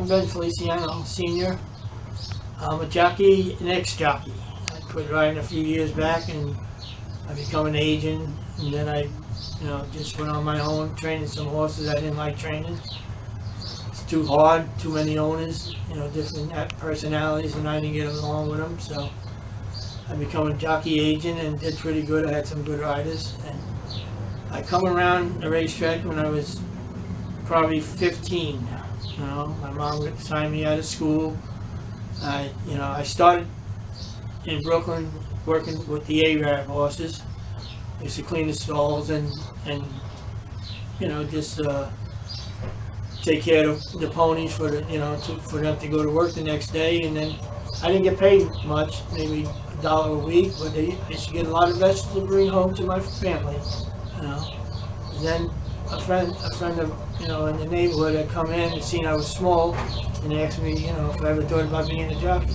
Ben Feliciano, senior. I'm a jockey, an ex-jockey. I quit riding a few years back and I become an agent, and then I, just went on my own, training some horses I didn't like training. It's too hard, too many owners, different personalities, and I didn't get along with them, so I become a jockey agent and did pretty good. I had some good riders, and I come around the racetrack when I was probably 15. My mom signed me out of school. I started in Brooklyn working with the Arab horses. I used to clean the stalls and just take care of the ponies for for them to go to work the next day. And then I didn't get paid much, maybe $1 a week, but I used to get a lot of vegetables to bring home to my family. And then a friend of in the neighborhood had come in and seen I was small and asked me if I ever thought about being a jockey.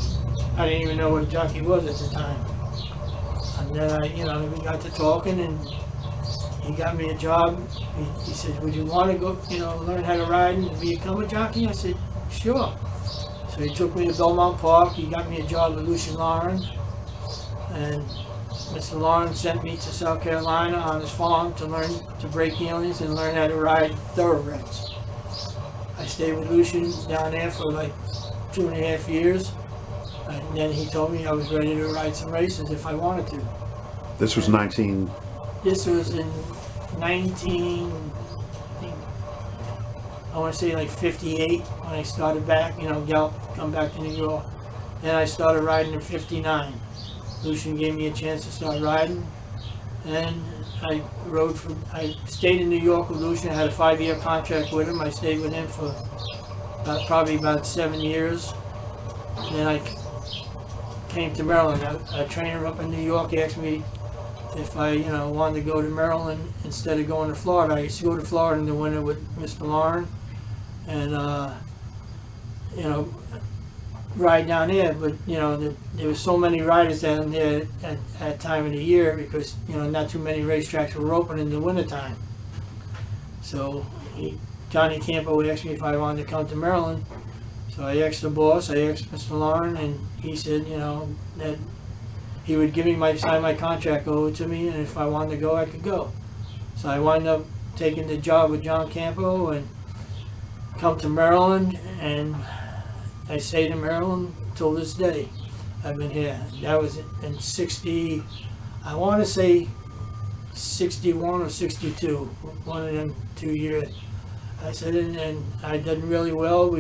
I didn't even know what a jockey was at the time. And then we got to talking, and he got me a job. He said, "Would you want to go, learn how to ride and become a jockey?" I said, "Sure." So he took me to Belmont Park. He got me a job with Lucian Lauren, and Mr. Lauren sent me to South Carolina on his farm to learn to break yearlings and learn how to ride thoroughbreds. I stayed with Lucian down there for like 2.5 years. And then he told me I was ready to ride some races if I wanted to. This was 19... This was in 19, I want to say like 58 when I started back, come back to New York. Then I started riding in 59. Lucian gave me a chance to start riding. And I stayed in New York with Lucian. I had a 5-year contract with him. I stayed with him for probably about 7 years. And then I came to Maryland. A trainer up in New York asked me if I, wanted to go to Maryland instead of going to Florida. I used to go to Florida in the winter with Mr. Lauren and, ride down there. But, there was so many riders down there at that time of the year because, not too many racetracks were open in the wintertime. So Johnny Campo asked me if I wanted to come to Maryland. So I asked the boss, I asked Mr. Lauren, and he said, that he would sign my contract over to me, and if I wanted to go, I could go. So I wound up taking the job with John Campo and come to Maryland, and I stayed in Maryland till this day. I've been here. That was in 60, I want to say 61 or 62, one of them 2 years. I said, and I did really well.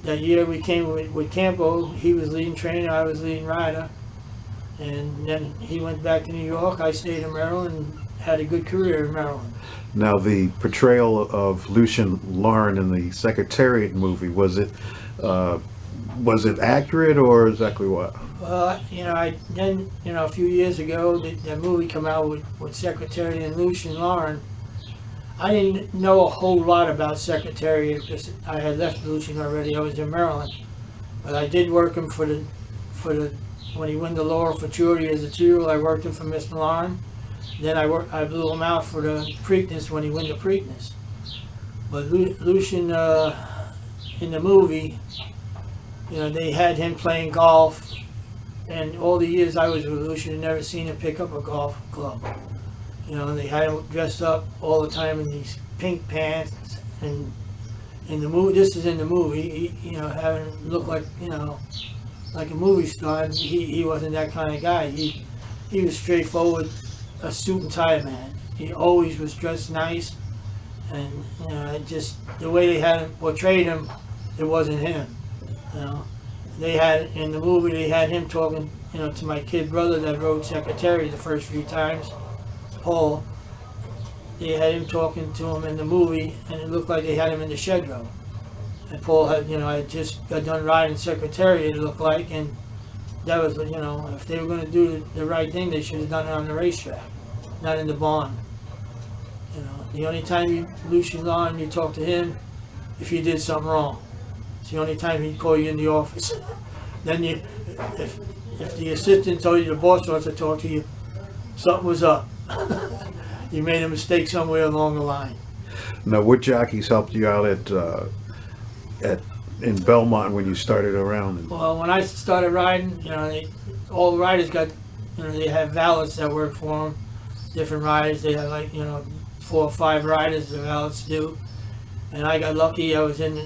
That year we came with Campo. He was leading trainer, I was leading rider. And then he went back to New York. I stayed in Maryland and had a good career in Maryland. Now, the portrayal of Lucian Lauren in the Secretariat movie, was it accurate or exactly what? Well, a few years ago, that movie came out with Secretariat and Lucian Lauren. I didn't know a whole lot about Secretariat because I had left Lucian already. I was in Maryland, but I did work him for the when he won the Laurel Futurity as a 2-year-old. I worked him for Mr. Lauren. Then I blew him out for the Preakness when he won the Preakness. But Lucian in the movie, they had him playing golf, and all the years I was with Lucian, I never seen him pick up a golf club. They had him dressed up all the time in these pink pants, and in the movie, this is in the movie, having him look like, like a movie star. He wasn't that kind of guy. He was straightforward, a suit and tie man. He always was dressed nice, and just the way they had him portrayed him, it wasn't him. They had in the movie, they had him talking, to my kid brother that rode Secretary the first few times. Paul, they had him talking to him in the movie, and it looked like they had him in the shed row. And Paul had, I just got done riding Secretariat, it looked like, and that was, if they were going to do the right thing, they should have done it on the racetrack, not in the barn. The only time Lucian Lauren, you talk to him if you did something wrong. It's the only time he'd call you in the office. Then if the assistant told you the boss wants to talk to you, something was up. You made a mistake somewhere along the line. Now, what jockeys helped you out at in Belmont when you started around? Well, when I started riding, all the riders got, they have valets that work for them. Different riders, they have like, 4 or 5 riders the valets do. And I got lucky. I was in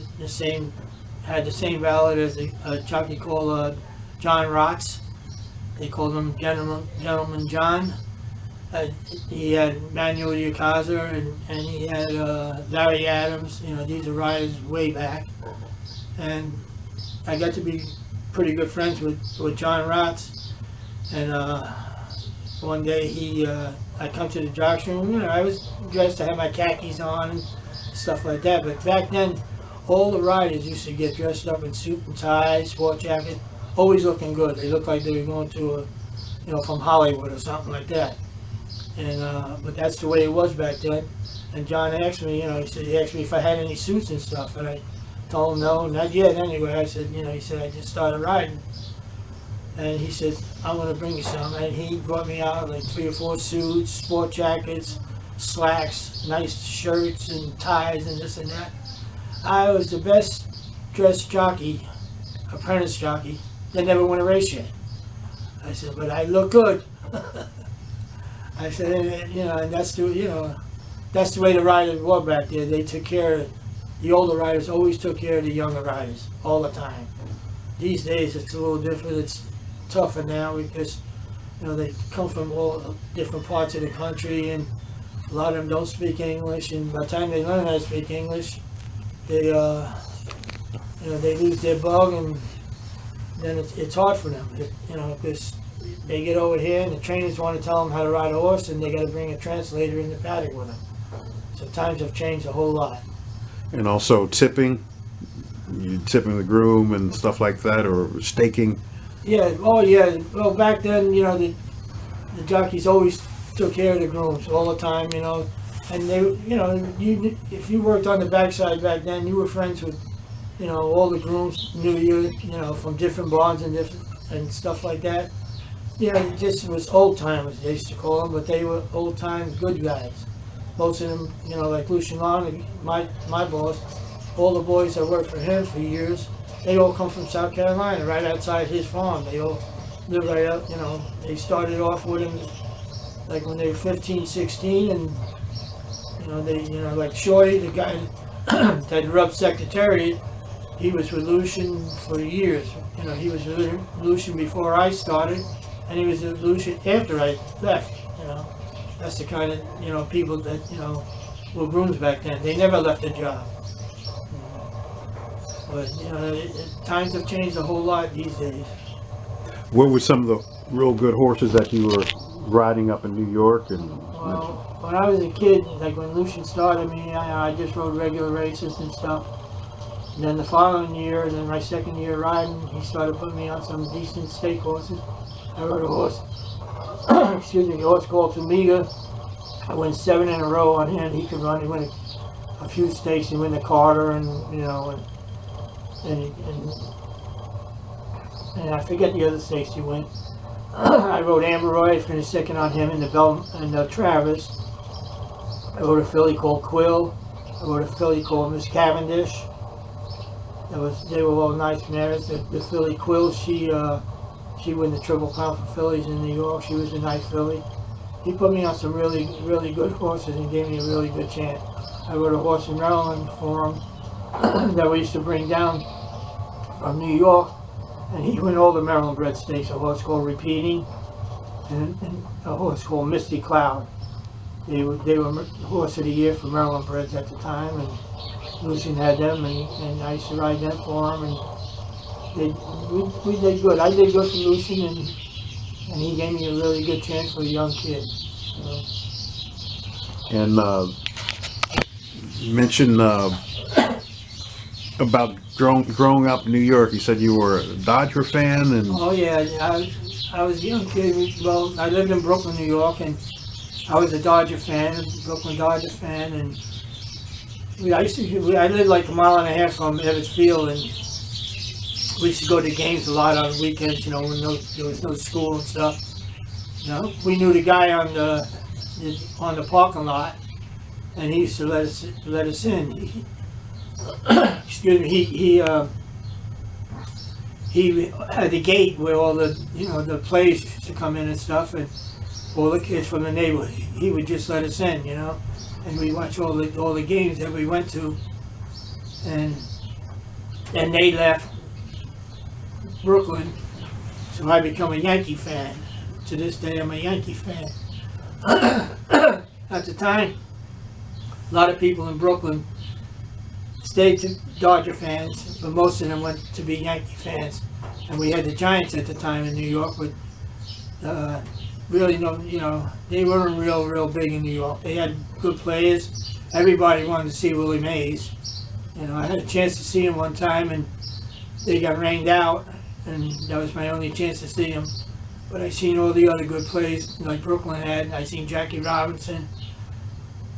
had the same valet as a jockey called John Rotz. They called him Gentleman John. He had Manuel Yukaza and he had Larry Adams. These are riders way back. And I got to be pretty good friends with John Rotz. And one day I come to the jock's room. I was dressed, I had my khakis on and stuff like that. But back then, all the riders used to get dressed up in suit and tie, sport jacket, always looking good. They looked like they were going to from Hollywood or something like that. And but that's the way it was back then. And John asked me, he asked me if I had any suits and stuff, and I told him no, not yet. Anyway, I said, he said I just started riding, and he said I'm going to bring you some, and he brought me out like 3 or 4 suits, sport jackets, slacks, nice shirts and ties and this and that. I was the best dressed jockey, apprentice jockey, that never won a race yet. I said, but I look good. I said, and that's the way the riders were back there. They took care of, the older riders always took care of the younger riders all the time. These days it's a little different. It's tougher now because, they come from all different parts of the country, and a lot of them don't speak English, and by the time they learn how to speak English, they lose their bug, and then it's hard for them, because they get over here and the trainers want to tell them how to ride a horse, and they got to bring a translator in the paddock with them. So times have changed a whole lot. And also tipping, you tipping the groom and stuff like that, or staking. Yeah, oh yeah. Well, back then, the jockeys always took care of the grooms all the time, and they, if you worked on the backside back then, you were friends with, all the grooms knew you, from different barns and stuff like that. It just was old timers, they used to call them, but they were old time good guys. Most of them, like Lucian Long, my boss, all the boys that worked for him for years, they all come from South Carolina, right outside his farm. They all live right out, they started off with him like when they were 15, 16, and they, like Shorty, the guy that rubbed Secretariat, he was with Lucian for years. He was with Lucian before I started, and he was with Lucian after I left. That's the kind of people that were grooms back then. They never left a job. But times have changed a whole lot these days. What were some of the real good horses that you were riding up in New York? Well, when I was a kid, like when Lucian started me, I just rode regular races and stuff. And then the following year, then my second year riding, he started putting me on some decent stake horses. I rode a horse, excuse me, a horse called Tomiga. I won 7 in a row on him. He could run. He won a few stakes. He won the Carter, and and I forget the other stakes he won. I rode Amberoy. I finished second on him in the Travis. I rode a filly called Quill. I rode a filly called Miss Cavendish. They were all nice mares. The filly Quill, she won the Triple Crown for fillies in New York. She was a nice filly. He put me on some really, really good horses and gave me a really good chance. I rode a horse in Maryland for him that we used to bring down from New York, and he won all the Maryland bred stakes. A horse called Repeating, and a horse called Misty Cloud. They were horse of the year for Maryland breds at the time, and Lucian had them, and I used to ride them for him, and we did good. I did good for Lucian, and he gave me a really good chance for a young kid. And you mentioned about growing up in New York. You said you were a Dodger fan, and oh yeah, I was a young kid. Well, I lived in Brooklyn, New York, and I was a Dodger fan, a Brooklyn Dodger fan, and I lived like a mile and a half from Ebbets Field, and we used to go to games a lot on weekends, when there was no school and stuff. We knew the guy on the parking lot, and he used to let us in. Excuse me. he had the gate where all the, you know, the players used to come in and stuff, and all the kids from the neighborhood. He would just let us in, you know, and we watch all the games that we went to, and they left Brooklyn, so I become a Yankee fan. To this day, I'm a Yankee fan. At the time, a lot of people in Brooklyn stayed to Dodger fans, but most of them went to be Yankee fans. And we had the Giants at the time in New York, but really no, you know, they weren't real big in New York. They had good players. Everybody wanted to see Willie Mays. You know, I had a chance to see him one time, and they got rained out, and that was my only chance to see him. But I seen all the other good players like Brooklyn had. I seen Jackie Robinson,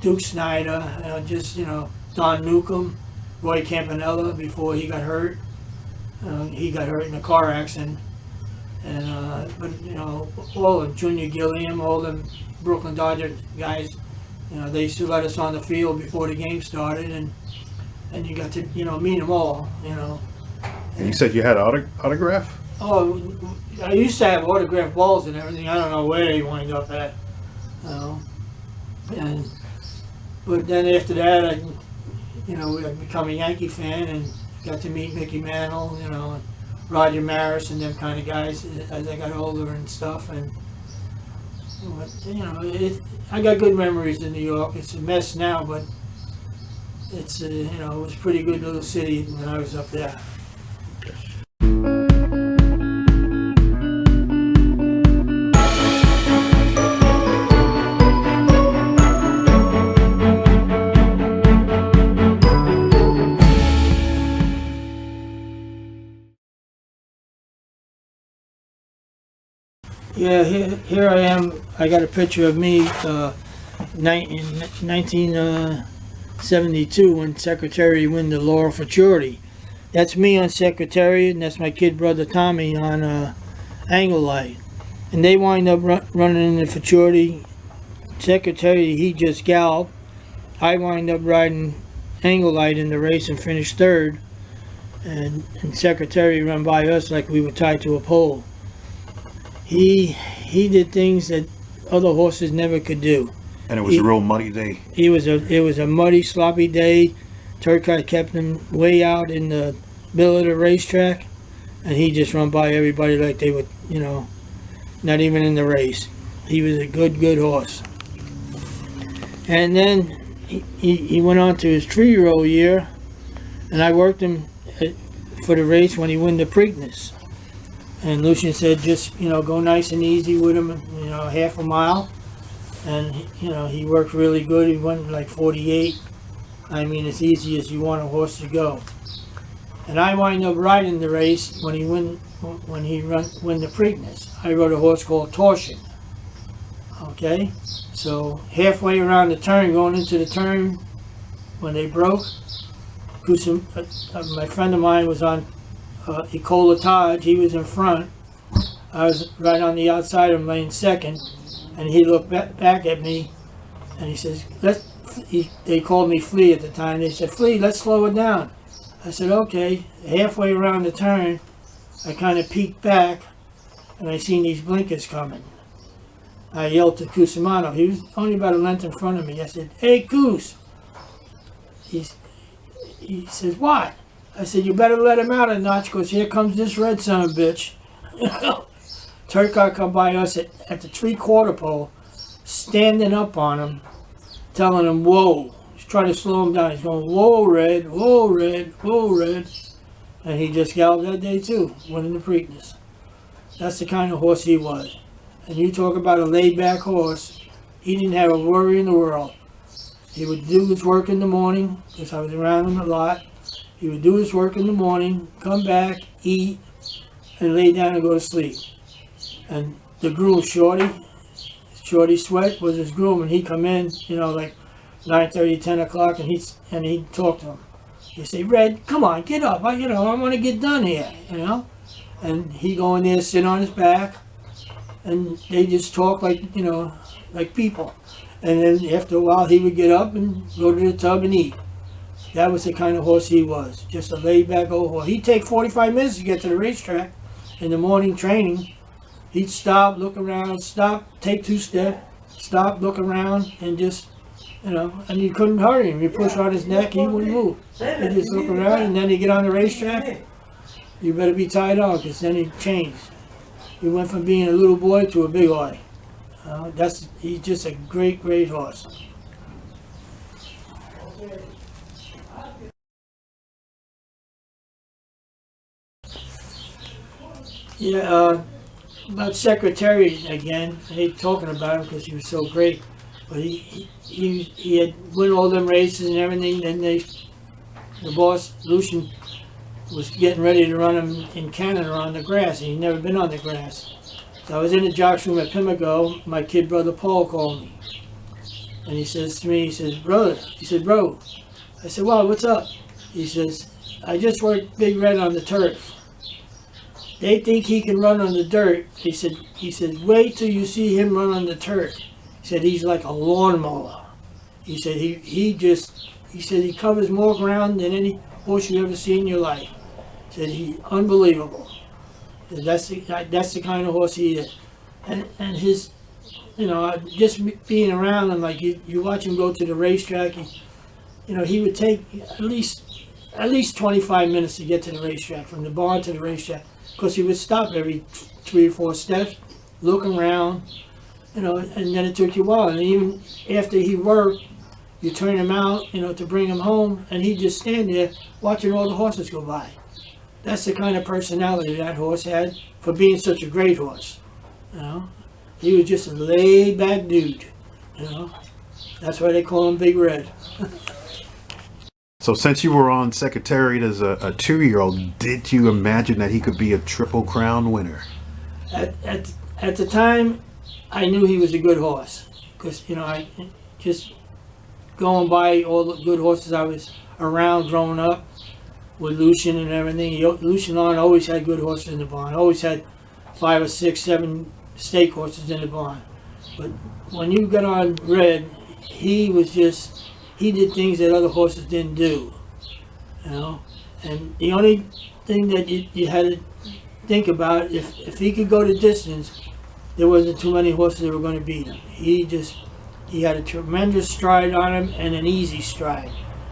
Duke Snyder, just, you know, Don Newcomb, Roy Campanella before he got hurt. He got hurt in a car accident. And but you know, all of them, Junior Gilliam, all them Brooklyn Dodger guys, you know, they used to let us on the field before the game started, and you got to, you know, meet them all, you know. And you said you had autograph? Oh, I used to have autographed balls and everything. I don't know where they wind up at, you know. But then after that, I become a Yankee fan and got to meet Mickey Mantle, you know, and Roger Maris and them kind of guys as I got older and stuff. And you know, I got good memories in New York. It's a mess now, but it's you know, it was a pretty good little city when I was up there. Yeah, here I am. I got a picture of me in 1972 when Secretary won the Laurel Futurity. That's me on Secretariat, and that's my kid brother Tommy on Angle Light. And they wind up running in the Futurity. Secretary, he just galloped. I wind up riding Angle Light in the race and finished third. And Secretary run by us like we were tied to a pole. He did things that other horses never could do. And it was a real muddy day. It was a muddy, sloppy day. Turcotte kept him way out in the middle of the racetrack, and he just run by everybody like they would, you know, not even in the race. He was a good horse. And then he went on to his 3-year-old year, and I worked him for the race when he won the Preakness. And Lucian said, just, you know, go nice and easy with him, you know, half a mile. And, you know, he worked really good. He went like 48. I mean, as easy as you want a horse to go. And I wind up riding the race when he won the Preakness. I rode a horse called Torsion. Okay? So halfway around the turn, going into the turn, when they broke, my friend of mine was on Ecola Taj. He was in front. I was right on the outside of him, laying second, and he looked back at me, and he says, they called me Flea at the time. They said, Flea, let's slow it down. I said, okay. Halfway around the turn, I kind of peeked back, and I seen these blinkers coming. I yelled to Cusimano. He was only about a length in front of me. I said, hey, Cus. He says, what? I said, you better let him out a notch, because here comes this red son of a bitch. Turcotte come by us at the 3/4 pole, standing up on him, telling him, whoa. He's trying to slow him down. He's going, whoa, Red, whoa, Red, whoa, Red. And he just galloped that day, too, winning the Preakness. That's the kind of horse he was. And you talk about a laid-back horse, he didn't have a worry in the world. He would do his work in the morning, because I was around him a lot. He would do his work in the morning, come back, eat, and lay down and go to sleep. And the groom, Shorty Sweat was his groom, and he'd come in, you know, like 9:30, 10 o'clock, and he'd talk to him. He'd say, Red, come on, get up, I want to get done here, you know. And he'd go in there, sit on his back, and they just talk like, you know, like people. And then after a while, he would get up and go to the tub and eat. That was the kind of horse he was. Just a laid-back old horse. He'd take 45 minutes to get to the racetrack in the morning training. He'd stop, look around, stop, take 2 steps, stop, look around, and just, and you couldn't hurt him. You push on his neck, he wouldn't move. He'd just look around, and then he'd get on the racetrack. You better be tied on, because then he changed. He went from being a little boy to a big boy. He's just a great, great horse. Yeah, about Secretary again. I hate talking about him because he was so great. But he had won all them races and everything. Then the boss, Lucian, was getting ready to run him in Canada on the grass. And he'd never been on the grass. So I was in the jock's room at Pimlico. My kid brother Paul called me. And he says to me, he says, brother, he said, bro. I said, well, what's up? He says, I just worked Big Red on the turf. They think he can run on the dirt. He said, wait till you see him run on the turf. He said, he's like a lawnmower. He said, he said, he covers more ground than any horse you ever see in your life. He said, he's unbelievable. That's the kind of horse he is. And his, just being around him, like you watch him go to the racetrack, he would take at least 25 minutes to get to the racetrack, from the barn to the racetrack. Because he would stop every 3 or 4 steps, look around, and then it took you a while. And even after he worked, you turn him out, to bring him home, and he'd just stand there watching all the horses go by. That's the kind of personality that horse had for being such a great horse. He was just a laid-back dude. That's why they call him Big Red. So since you were on Secretariat as a 2-year-old, did you imagine that he could be a Triple Crown winner? At the time, I knew he was a good horse. Because, I just going by all the good horses I was around growing up with Lucian and everything. Lucian Lauren always had good horses in the barn. Always had 5 or 6, 7 stake horses in the barn. But when you got on Red, he did things that other horses didn't do, And the only thing that you had to think about, if he could go the distance, there wasn't too many horses that were going to beat him. He had a tremendous stride on him and an easy stride.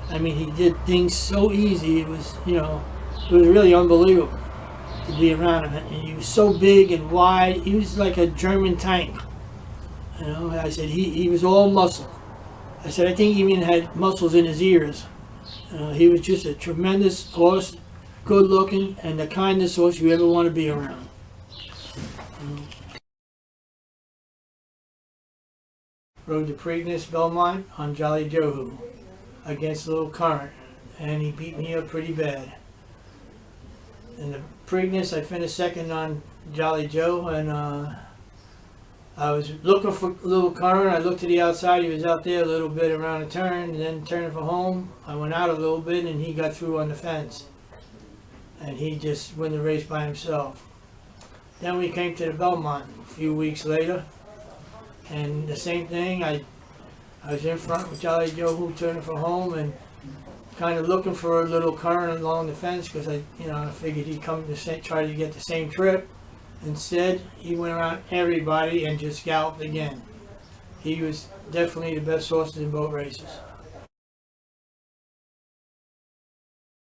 I mean, he did things so easy. It was, it was really unbelievable to be around him. And he was so big and wide. He was like a German tank. I said he was all muscle. I said, I think he even had muscles in his ears. He was just a tremendous horse, good looking, and the kindest horse you ever want to be around. Rode the Preakness Belmont on Jolly Joe against Little Current, and he beat me up pretty bad. In the Preakness, I finished second on Jolly Joe, and I was looking for Little Current. I looked to the outside. He was out there a little bit around a turn, and then turning for home. I went out a little bit, and he got through on the fence. And he just won the race by himself. Then we came to the Belmont a few weeks later, and the same thing. I was in front with Jolly Joe, who turning for home, and kind of looking for a Little Current along the fence because I figured he'd come to try to get the same trip. Instead, he went around everybody and just galloped again. He was definitely the best horse in boat races.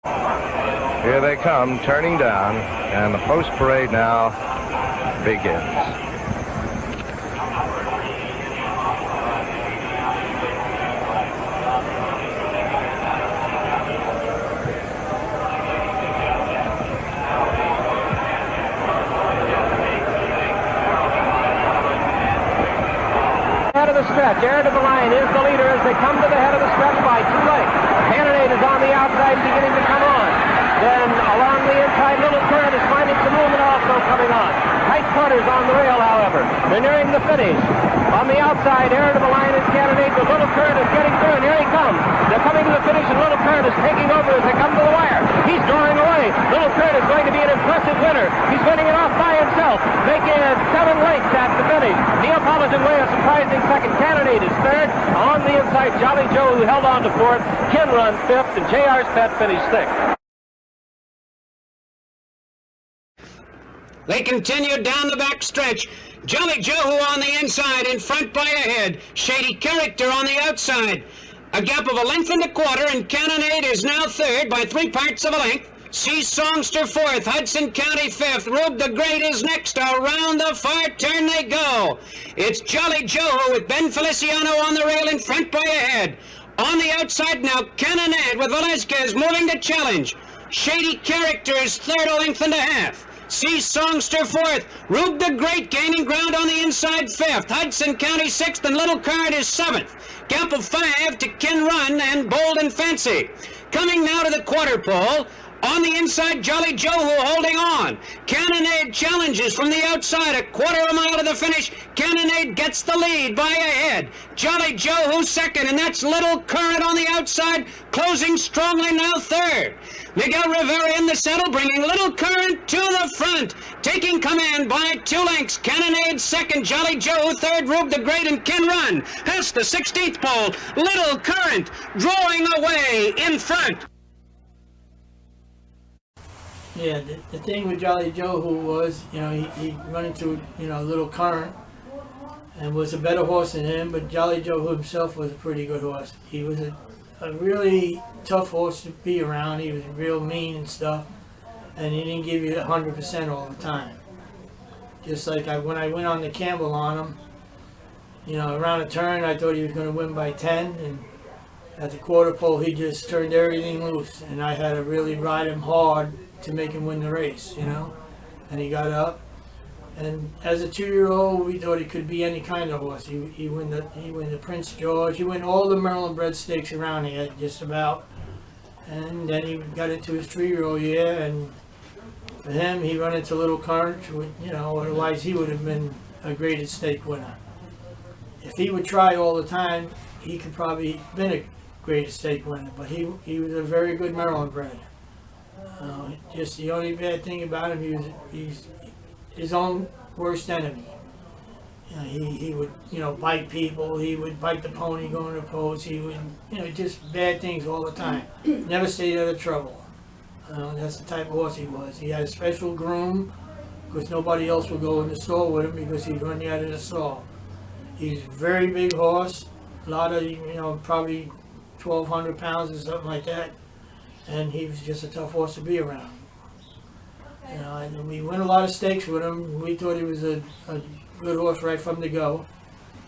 Here they come, turning down, and the post parade now begins. Stretch. Air to the line is the leader as they come to the head of the stretch by 2 lengths. Cannonade is on the outside, beginning to come on. Then along the inside, Little Current is finding some room and also coming on. Tight quarters on the rail, however. They're nearing the finish. On the outside, Air to the line is Cannonade, but Little Current is getting through, and here he comes. They're coming to the finish, and Little Current is taking over as they come to the wire. He's drawing away. Little Current is going to be an impressive winner. He's winning it off by himself, making it 7 lengths race at the finish. Neapolitan Way, a surprising second. Cannonade is third. On the inside, Jolly Joe, who held on to fourth. Ken Run fifth, and J.R.'s Pet finished sixth. They continued down the back stretch. Jolly Joe on the inside, in front by a head. Shady Character on the outside. A gap of a length and a quarter, and Cannonade is now third by 3/4 of a length. Sea Songster fourth, Hudson County fifth. Rube the Great is next. Around the far turn they go. It's Jolly Joe with Ben Feliciano on the rail, in front by a head. On the outside now, Cannonade with Velasquez moving to challenge. Shady Character is third, a length and a half. Sea Songster fourth. Rube the Great gaining ground on the inside fifth. Hudson County sixth, and Little Card is seventh. Gap of 5 to Ken Run and Bold and Fancy. Coming now to the quarter pole. On the inside, Jolly Joe holding on. Cannonade challenges from the outside, a quarter of a mile to the finish. Cannonade gets the lead by a head. Jolly Joe who's second, and that's Little Current on the outside, closing strongly now third. Miguel Rivera in the saddle, bringing Little Current to the front. Taking command by 2 lengths. Cannonade second, Jolly Joe third, Rube the Great and Ken Run. Past the 16th pole, Little Current drawing away in front. Yeah, the thing with Jolly Joe, who was, he run into, Little Current and was a better horse than him, but Jolly Joe himself was a pretty good horse. He was a really tough horse to be around. He was real mean and stuff, and he didn't give you 100% all the time. Just like when I went on the Campbell on him, around a turn I thought he was going to win by 10, and at the quarter pole he just turned everything loose, and I had to really ride him hard to make him win the race, and he got up. And as a 2-year-old, we thought he could be any kind of horse. He won the Prince George. He won all the Maryland bred stakes around here, just about. And then he got into his 3-year-old year, and for him, he run into Little Current. Otherwise he would have been a graded stake winner. If he would try all the time, he could probably been a graded stake winner. But he was a very good Maryland bred. Just the only bad thing about him, he's his own worst enemy. He would, bite people. He would bite the pony going to pose. He would, just bad things all the time. Never stayed out of trouble. That's the type of horse he was. He had a special groom, because nobody else would go in the stall with him because he'd run you out of the stall. He's a very big horse. A lot of, probably 1,200 pounds or something like that. And he was just a tough horse to be around. And we won a lot of stakes with him. We thought he was a good horse right from the go.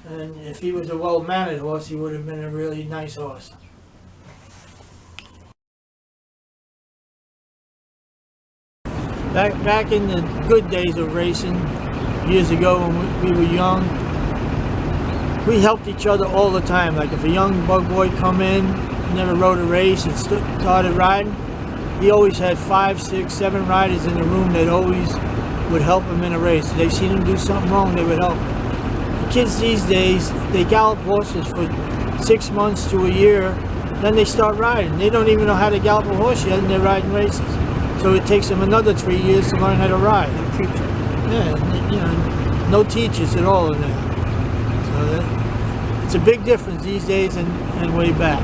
And if he was a well-mannered horse, he would have been a really nice horse. Back in the good days of racing, years ago when we were young, we helped each other all the time. Like if a young bug boy come in, never rode a race and started riding, he always had 5, 6, 7 riders in the room that always would help him in a race. If they seen him do something wrong, they would help him. The kids these days, they gallop horses for 6 months to a year, then they start riding. They don't even know how to gallop a horse yet, and they're riding races. So it takes them another 3 years to learn how to ride. Yeah, no teachers at all in there. So it's a big difference these days and way back.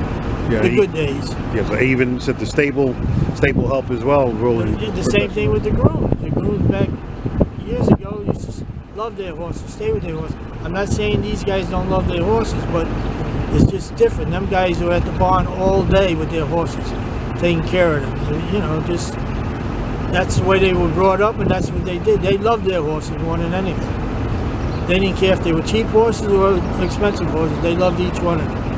Yeah, the good days. Yeah, so even said the stable help as well. Really. The same thing with the grooms. The grooms back years ago used to love their horses, stay with their horses. I'm not saying these guys don't love their horses, but it's just different. Them guys are at the barn all day with their horses, taking care of them. Just that's the way they were brought up, and that's what they did. They loved their horses more than anything. They didn't care if they were cheap horses or expensive horses. They loved each one of them.